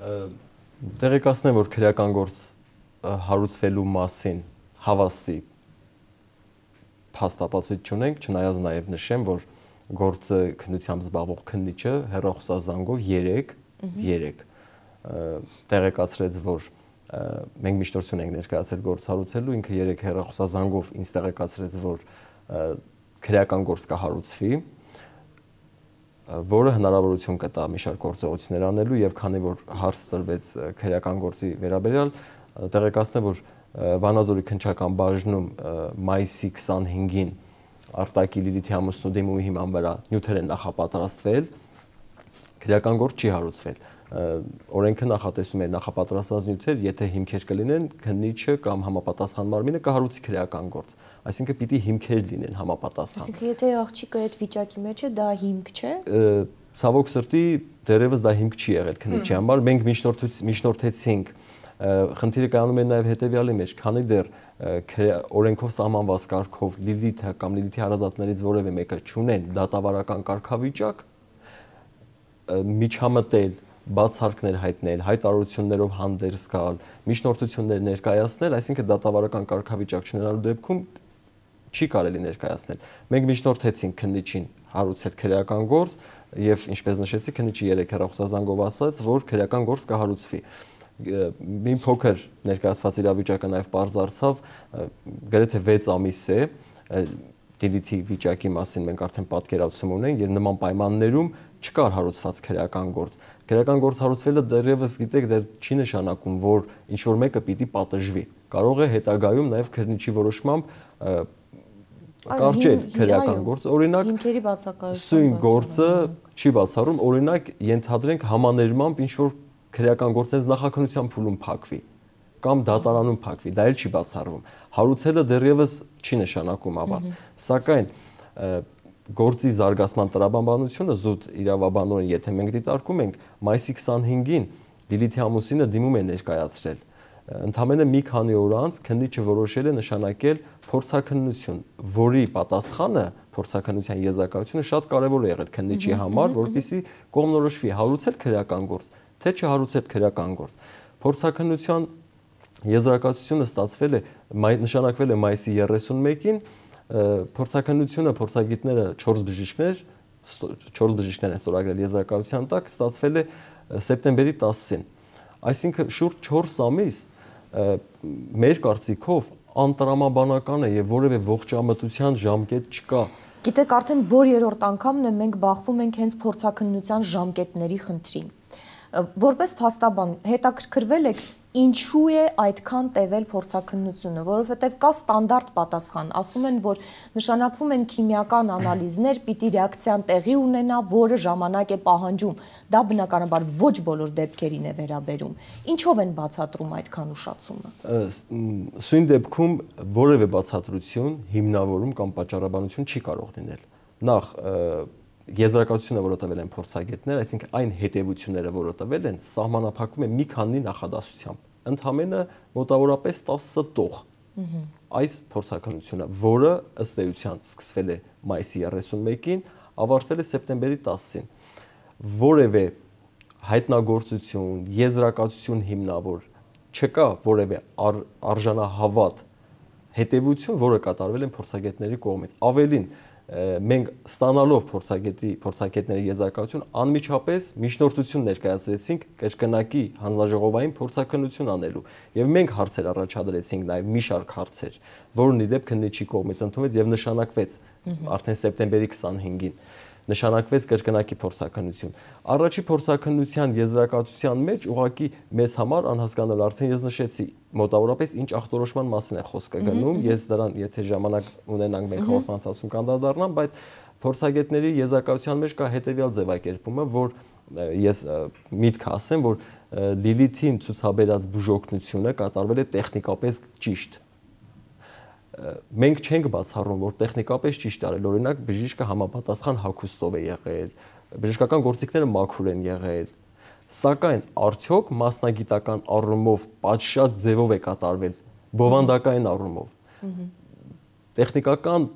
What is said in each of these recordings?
Տեղեկացնեմ, որ քրեական գործ հարուցվելու մասին հավաստի փաստապացույց չունենք, չնայած նաև նշեմ, որ գործը քննությամբ զբաղվող քննիչը հեռախոսազանգով 3 տեղեկացրեց, որ մենք միջնորդություն ենք ներկայացել գործ հարուցելու, ինքը 3 հեռախոսազանգով ինձ տեղեկացրեց, որ քրեական գործ կհարուցվի, որը հնարավորություն կտա մի շարք գործողություններ անելու եւ քանի որ հարց տրվեց քրեական գործի վերաբերյալ, տեղեկացնեմ, որ Վանաձորի քննչական բաժնում մայիսի 25-ին Արտակի Լիլիթի ամուսնու դիմումի հիման վրա նյութեր են նախապատրաստվել, քրեական գործ չի հարուցվել։ Օրենքը նախատեսում է նախապատրաստած նյութեր, եթե հիմքեր կլինեն, քննիչը կամ համապատասխան մարմինը կհարուցի քրեական գործ։ Այսինքն պիտի հիմքեր լինեն համապատասխան։ Այսինքն եթե աղջիկը այդ վիճակի մեջ է, դա հիմք չէ։ Ցավոք սրտի դեռևս դա հիմք չի եղել քննիչի համար։ Մենք միջնորդեցինք, խնդիրը կայանում է նաև հետևյալի մեջ, քանի դեռ օրենքով սահմանված կարգով Լիլիթը կամ Լիլիթի հարազատներից որևէ մեկը չունեն դատավարական կարգավիճակ, միջամտել, բացարկներ հայտնել, հայտարարություններով հանդերձ գալ, միջնորդություններ ներկայացնել, այսինքն դատավարական կարգավիճակ չունենալու դեպքում չի կարելի ներկայացնել։ Մենք միջնորդեցինք քննիչին հարուցել քրեական գործ եւ ինչպես նշեցի, քննիչը 3 հեռախոսազանգով ասաց, որ քրեական գործ կհարուցվի։ Մի փոքր ներկայացված իրավիճակը նաև պարզ դարձավ, գրեթե 6 ամիս է Լիլիթի վիճակի մասին մենք արդեն պատկերացում ունենք եւ նման պայմաններում չկար հարուցված քրեական գործ։ Քրեական գործ հարուցվելը դեռևս գիտեք, դեռ չի նշանակում, որ ինչ որ մեկը պիտի պատժվի։ Կարող է հետագայում նաև քննիչի որոշմամբ կարճել քրեական գործ, օրինակ հիմքերի բացակայություն սույն գործը չի բացառում, օրինակ ենթադրենք համաներմամբ ինչ որ քրեական գործից նախաքննության փուլում փակվի կամ դատարանում փակվի, դա էլ չի բացառվում։ Հարուցելը դեռևս չի նշանակում ավա, սակայն գործի զարգացման տրամաբանությունը զուտ իրավաբանորեն, եթե մենք դիտարկում ենք, մայիսի 25-ին Լիլիթի ամուսինը դիմում է ներկայացրել։ Ընդամենը մի քանի օր անց քննիչը որոշել է նշանակել փորձաքննություն, որի պատասխանը փորձաքննության եզրակացությունը շատ կարևոր է եղել քննիչի համար, որպեսզի կողմնորոշվի հարուցել քրեական գործ, թե չհարուցել քրեական գործ։ Փորձաքննության եզրակացությունը ստացվել է նշանակվել է մայիսի 31-ին, փորձաքննությունը փորձագետները 4 բժիշկներ են ստորագրել եզրակացության տակ, ստացվել է սեպտեմբերի 10-ին։ Այսինքն շուրջ 4 ամիս մեր կարծիքով անտրամաբանական է եւ որևէ ողջամտության ժամկետ չկա։ Գիտեք, արդեն որ երրորդ անգամն է մենք բախվում ենք հենց փորձաքննության ժամկետների խնդրին։ Որպես փաստաբան հետաքրքրվել եք ինչու է այդքան տևել փորձաքննությունը, որովհետև կա ստանդարտ պատասխան, ասում են, որ նշանակվում են քիմիական անալիզներ, պիտի ռեակցիան տեղի ունենա, որը ժամանակ է պահանջում։ Դա բնականաբար ոչ բոլոր դեպքերին է վերաբերում։ Ինչով են բացատրում այդքան ուշացումը։ Սույն դեպքում որևէ բացատրություն, հիմնավորում կամ պատճառաբանություն չի կարող լինել։ Նախ եզրակացությունը, որը տվել են փորձագետներ, այսինքն այն հետևությունները, որը տվել են, սահմանափակվում են մի քանի նախադասությամբ։ Ընդամենը մոտավորապես 10 տող այս փորձաքննությունը, որը ըստ էության սկսվել է մայիսի 31-ին, ավարտվել է սեպտեմբերի 10-ին։ Որևէ հայտնագործություն, եզրակացություն հիմնավոր չկա, որևէ արժանահավատ հետևություն, որը կատարվել են փորձագետների կողմից։ Ավելին, մենք ստանալով փորձագետների եզրակացություն անմիջապես միջնորդություն ներկայացրեցինք կրկնակի հանձնաժողովային փորձաքննություն անելու եւ մենք հարցեր առաջադրեցինք նաեւ մի շարք հարցեր, որն ի դեպ քննիչի կողմից ընդունվեց եւ նշանակվեց արդեն սեպտեմբերի 25-ին նշանակվեց կրկնակի փորձաքննություն։ Առաջի փորձաքննության եզրակացության մեջ ուղղակի մեզ համար անհասկանալի, արդեն ես նշեցի, մոտավորապես ինչ ախտորոշման մասին է խոսքը գնում, ես դրան եթե ժամանակ ունենանք մենք հաղորդման ընթացքում կանդրադառնամ, բայց փորձագետների եզրակացության մեջ կա հետևյալ ձևակերպումը, որ ես միտք ասեմ, որ Լիլիթին ցուցաբերած բուժօգնությունը կատարվել է տեխնիկապես ճիշտ։ Մենք չենք բացառում, որ տեխնիկապես ճիշտ արել, օրինակ բժիշկը համապատասխան հագուստով է եղել, բժշկական գործիքները մաքուր են եղել, սակայն արդյոք մասնագիտական առումով պատշաճ ձևով է կատարվել, բովանդակային առումով։ Տեխնիկական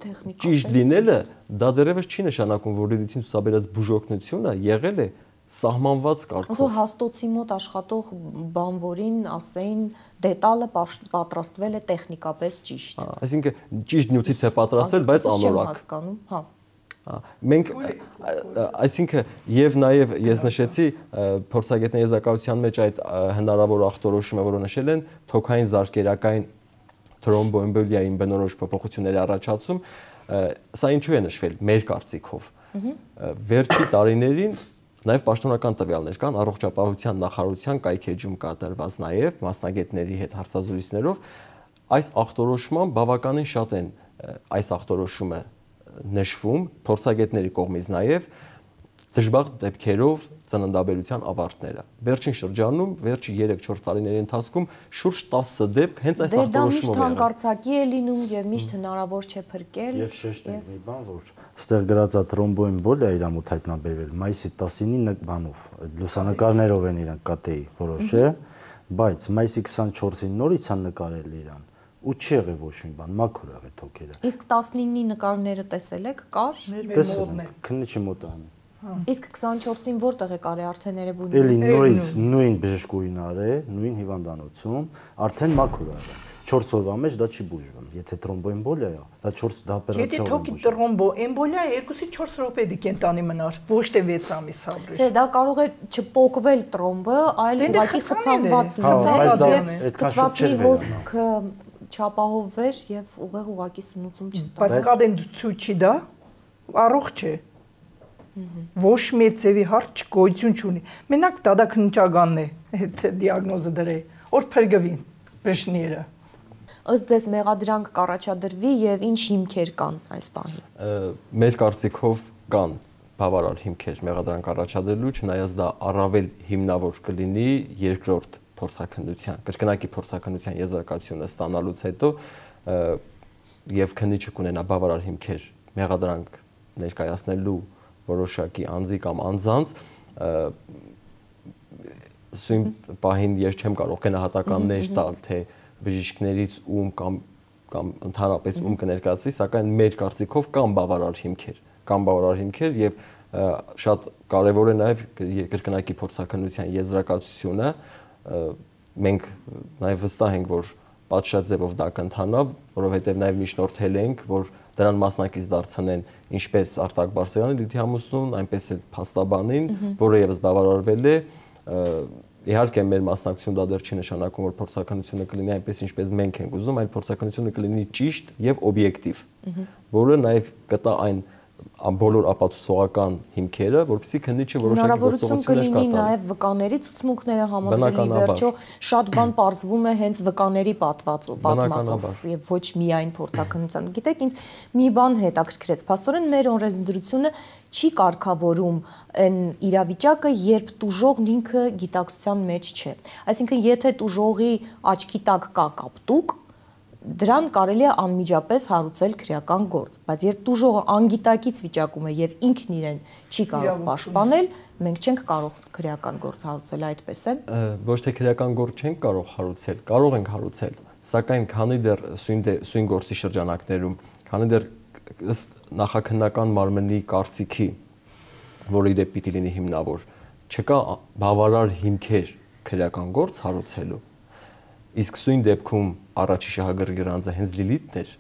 ճիշտ լինելը դա դեռևս չի նշանակում, որ Լիլիթին ցուցաբերած բուժօգնությունը եղել է սահմանված կարգով։ Ոսո հաստոցի մոտ աշխատող բանվորին ասեին դետալը պատրաստվել է տեխնիկապես ճիշտ։ Այսինքն ճիշտ նյութից է պատրաստվել, բայց անորակ։ Հասկանում, հա։ Մենք այսինքն եւ նաեւ ես նշեցի փորձագետների եզրակացության մեջ այդ հնարավոր ախտորոշումը, որը նշել են թոքային զարկերակային թրոմբոեմբոլիային բնորոշ փոփոխությունների առաջացում, սա ինչու է նշվել մեր կարծիքով։ Վերջի տարիներին նաև պաշտոնական տվյալներ կան, առողջապահության նախարարության կայքեջում կատարված նաև մասնագետների հետ հարցազրույցներով այս ախտորոշման բավականին շատ են այս ախտորոշումը նշվում փորձագետների կողմից նաև դժբախտ դեպքերով ծննդաբերության ավարտները։ Վերջին շրջանում, վերջի 3-4 տարիների ընթացքում շուրջ 10 դեպք հենց այս ախտորոշումով միշտ հանկարծակի է լինում եւ միշտ հնարավոր չէ փրկել։ Եվ շեշտ է մի բան, որ ստեղ գրած է թրոմբոեմբոլիա իրամուտ հայտնաբերվել մայիսի 19-ի բանով, լուսանկարներով են իրան կատեի որոշը, բայց մայիսի 24-ին նորից են նկարել իրան ու չի եղել ոչ մի բան, մաքուր եղել թոքերը։ Իսկ 19-ի նկարները տեսել եք, կար։ Տեսել եք, քննիչի մոտ է։ Իսկ 24-ին որտեղ է կարի արդեն երևույթ։ Էլի նորից նույն բժշկուհին արե, նույն հիվանդանոցում, արդեն մաքուր է։ 4 օրվա մեջ դա չի բուժվում։ Եթե թրոմբոեմբոլիա է, դա 4 դա օպերացիա է։ Եթե թոքի թրոմբոեմբոլիա է 2-ից 4 րոպե կենտանի մնար, ոչ թե 6 ամիս հավրի։ Չէ, դա կարող է չփոկվել թրոմբը, այլ ուղղակի խցանված լինել, եւ խցվածի հոսքը չապահովվեր եւ ուղեղ ուղղակի սնուցում չստանա։ Բայց կադենցուչի դա առողջ է։ Ոչ մի ձևի հարց գոյություն չունի։ Մենակ դադաքննչականն է այդ դիագնոզը դրել, որ փրկվին բժիշկները։ Ըստ ձեզ մեղադրանք կառաջադրվի եւ ինչ հիմքեր կան այս պահին։ Մեր կարծիքով կան բավարար հիմքեր մեղադրանք առաջադրելու, չնայած դա առավել հիմնավոր կլինի երկրորդ փորձաքննության, կրկնակի փորձաքննության եզրակացությունը ստանալուց հետո եւ քննիչը կունենա բավարար հիմքեր մեղադրանք ներկայացնելու որոշակի անձի կամ անձանց սույն պահին ես չեմ կարող գնահատականներ տալ թե բժիշկներից ում կամ ընդհանրապես ում կներկայացվի, սակայն մեր կարծիքով կան բավարար հիմքեր եւ շատ կարեւոր է նաեւ կրկնակի փորձաքննության եզրակացությունը մենք նաեւ վստահ ենք որ պատշաճ ձևով դա կընթանա, որովհետեւ նաեւ միջնորդել ենք որ դրան մասնակից դարձնեն ինչպես Արտակ Բարսեղյանը Լիլիթի ամուսնուն, այնպես էլ փաստաբանին, որը եւս բավարարվել է իհարկե մեր մասնակցությունը դա դեռ չի նշանակում որ փորձաքննությունը կլինի այնպես ինչպես մենք ենք ուզում, այլ փորձաքննությունը կլինի ճիշտ եւ օբյեկտիվ, որը նաեւ կտա այն բոլոր ապացուցողական հիմքերը, որովհետեւ քննիչը որոշակի գործողություններ կատարի։ Նաեւ վկաների ցուցմունքները համադրելի վերջո շատ բան պարզվում է հենց վկաների պատմածով եւ ոչ միայն փորձաքննության։ Գիտեք, ինձ մի բան հետաքրքրեց, փաստորեն մեր օրենսդրությունը չի կարգավորում այն իրավիճակը, երբ տուժողն ինքը գիտակցության մեջ չէ։ Այսինքն, եթե տուժողի աչքի տակ կա կապտուկ, դրան կարելի է անմիջապես հարուցել քրեական գործ, բայց երբ տուժողը անգիտակից վիճակում է եւ ինքն իրեն չի կարող պաշտպանել, մենք չենք կարող քրեական գործ հարուցել, այդպես է։ Ոչ թե քրեական գործ չենք կարող հարուցել, կարող ենք հարուցել, սակայն քանի դեռ սույն գործի շրջանակներում, քանի դեռ ըստ նախաքննական մարմնի կարծիքի, որը իդեպ պիտի լինի հիմնավոր, չկա բավարար հիմքեր քրեական գործ հարուցելու։ Իսկ սույն դեպքում առաջի շահագրգիռ անձը հենց Լիլիթն էր,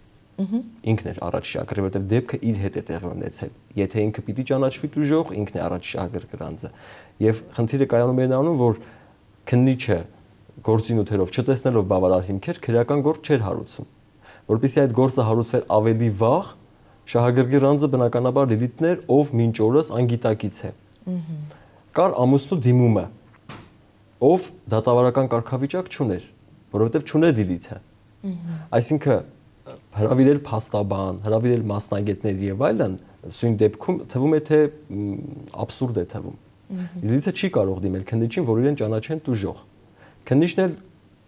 ինքն էր առաջի շահագրգիռը, որովհետև դեպքը իր հետ է տեղի ունեցել։ Եթե ինքը պիտի ճանաչվի տուժող, ինքն է առաջի շահագրգիռ անձը։ Եվ խնդիրը կայանում է նրանում, որ քննիչը գործի նյութերով չտեսնելով բավարար հիմքեր, քրեական գործ չէր հարուցում։ Որպեսզի այդ գործը հարուցվեր ավելի վաղ, շահագրգիռ անձը բնականաբար Լիլիթն էր, ով մինչ օրս անգիտակից է։ Կար ամուսնու դիմումը, ով դատավարական կարգավիճակ չուներ, որովհետև չուներ Լիլիթը։ Այսինքն հրավիրել փաստաբան, հրավիրել մասնագետներ եւ այլն, սույն դեպքում թվում է թե աբսուրդ է թվում։ Լիլիթը չի կարող դիմել քննիչին, որ իրեն ճանաչեն տուժող։ Քննիչն էլ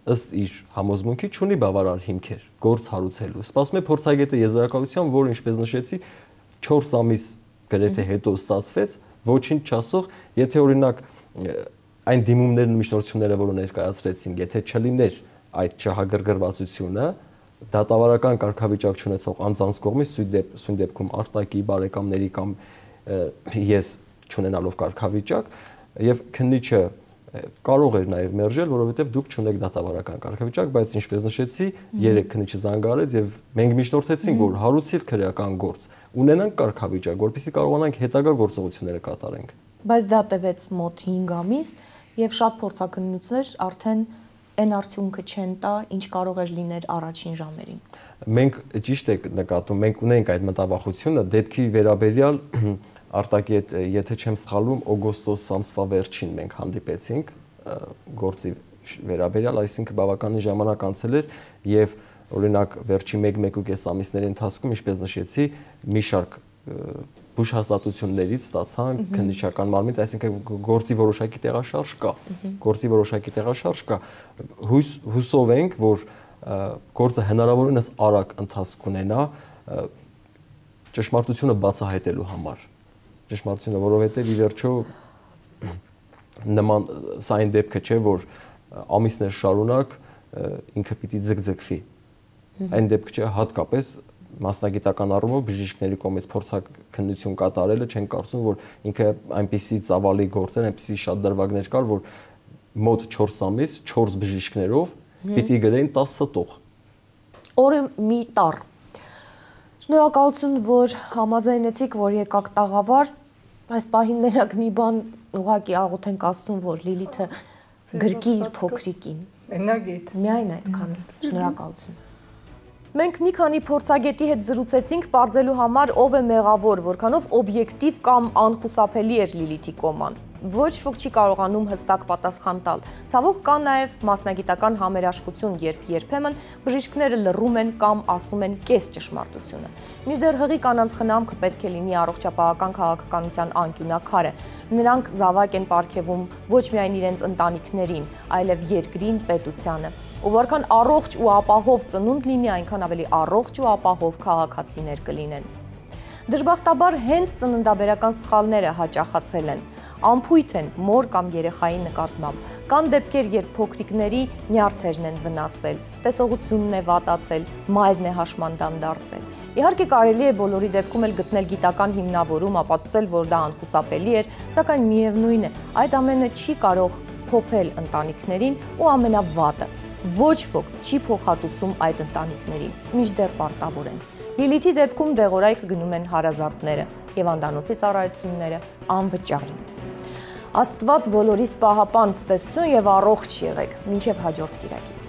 ըստ իր համոզմունքի չունի բավարար հիմքեր գործ հարուցելու։ Սպասում է փորձագետի եզրակացության, որ ինչպես նշեցի, 4 ամիս գրեթե հետո ստացվեց, ոչինչ չասող, եթե օրինակ այն դիմումներն ու միջնորդությունները, որը ներկայացրեցին, եթե չլիներ այդ չհագրգռվածությունը, դատավարական կարգավիճակ չունեցող անձանց կողմից սույն դեպքում Արտակի բարեկամների կամ ես չունենալով կարգավիճակ, եւ քննիչը կարող էր նաև մերժել, որովհետեւ դուք չունեք դատավարական կարգավիճակ, բայց ինչպես նշեցի, 3 քննիչը զանգարեց եւ մենք միջնորդեցինք, որ հարուցիլ քրեական գործ ունենանք կարգավիճակ, որպեսզի կարողանանք հետագա գործողությունները կատարենք։ Բայց դա տևեց մոտ 5 ամիս եւ շատ փորձակնություններ արդեն այն արդյունքը չեն տա, ինչ կարող էր լինել առաջին ժամերին։ Մենք ճիշտ եք նկատում, մենք ունենք այդ մտավախությունը դեպքի վերաբերյալ արտակետ, եթե չեմ սխալվում, օգոստոս ամսվա վերջին մենք հանդիպեցինք գործի վերաբերյալ, այսինքն բավականին ժամանակ անցել էր եւ օրինակ վերջի 1-1.5 ամիսների ընթացքում, ինչպես նշեցի, մի շարք բուժհաստատություններից ստացանք քննիչական մարմինից, այսինքն գործի որոշակի տեղաշարժ կա։ Գործի որոշակի տեղաշարժ կա։ Հուսով ենք, որ գործը հնարավորինս արագ ընթացք ունենա ճշմարտությունը բացահայտելու համար։ Ճշմարտությունը, որովհետև ի վերջո նման սա այն դեպքը չէ, որ ամիսներ շարունակ ինքը պիտի ձգձգվի։ Այն դեպքը չէ, հատկապես մասնագիտական առումով բժիշկների կողմից փորձաքննություն կատարելը չեն կարծում, որ ինքը այնպիսի ծավալի գործեր, այնպիսի շատ դրվագներ կար, որ մոտ 4 ամիս 4 բժիշկներով պիտի գրեին 10 տող։ Օրը մի տառ։ Շնորհակալություն, որ համաձայնեցիք, որ եկաք տաղավար, այս պահին մենակ մի բան ուղղակի աղոթենք Աստծուն, որ Լիլիթը գրկի իր փոքրիկին։ Միայն այդքան։ Շնորհակալություն։ Մենք մի քանի փորձագետի հետ զրուցեցինք բարձելու համար ով է մեղավոր, որքանով օբյեկտիվ կամ անխուսափելի էր Լիլիթի կոման։ Ոչ ոք չի կարողանում հստակ պատասխան տալ։ Ցավոք կա նաև մասնագիտական համերաշխություն, երբ երբեմն բժիշկները լռում են կամ ասում են կես ճշմարտությունը։ Մինչդեռ հղի կանանց խնամքը պետք է լինի առողջապահական քաղաքականության անկյունակարը։ Նրանք զավակ են պարգևում ոչ միայն իրենց ընտանիքներին, այլև երկրին, պետությանը։ Ու որքան առողջ ու ապահով ծնունդ լինի, այնքան ավելի առողջ ու ապահով քաղաքացիներ կլինեն։ Դժբախտաբար հենց ծննդաբերական սխալները հաճախացել են, անփույթ են մոր կամ երեխայի նկատմամբ, կան դեպքեր, երբ փոքրիկների նյարդերն են վնասել, տեսողությունն է վատացել, մայրն է հաշմանդամ դարձել։ Իհարկե կարելի է բոլորի դեպքում էլ գտնել գիտական հիմնավորում, ապացուցել, որ դա անխուսափելի էր, սակայն միևնույն է, այդ ամենը չի կարող սփոփել ընտանիքներին ու ամենավատը։ Ոչ ոք չի փոխհատուցում այդ ընտանիքներին, մինչդեռ պարտավոր են։ Լիլիթի դեպքում դեղորայք գնում են հարազատները եւ անդանոցի ծառայությունները անվճարին։ Աստված բոլորիս պահապան, ցտեսություն եւ առողջ եղեք, մինչեւ հաջորդ կիրակի։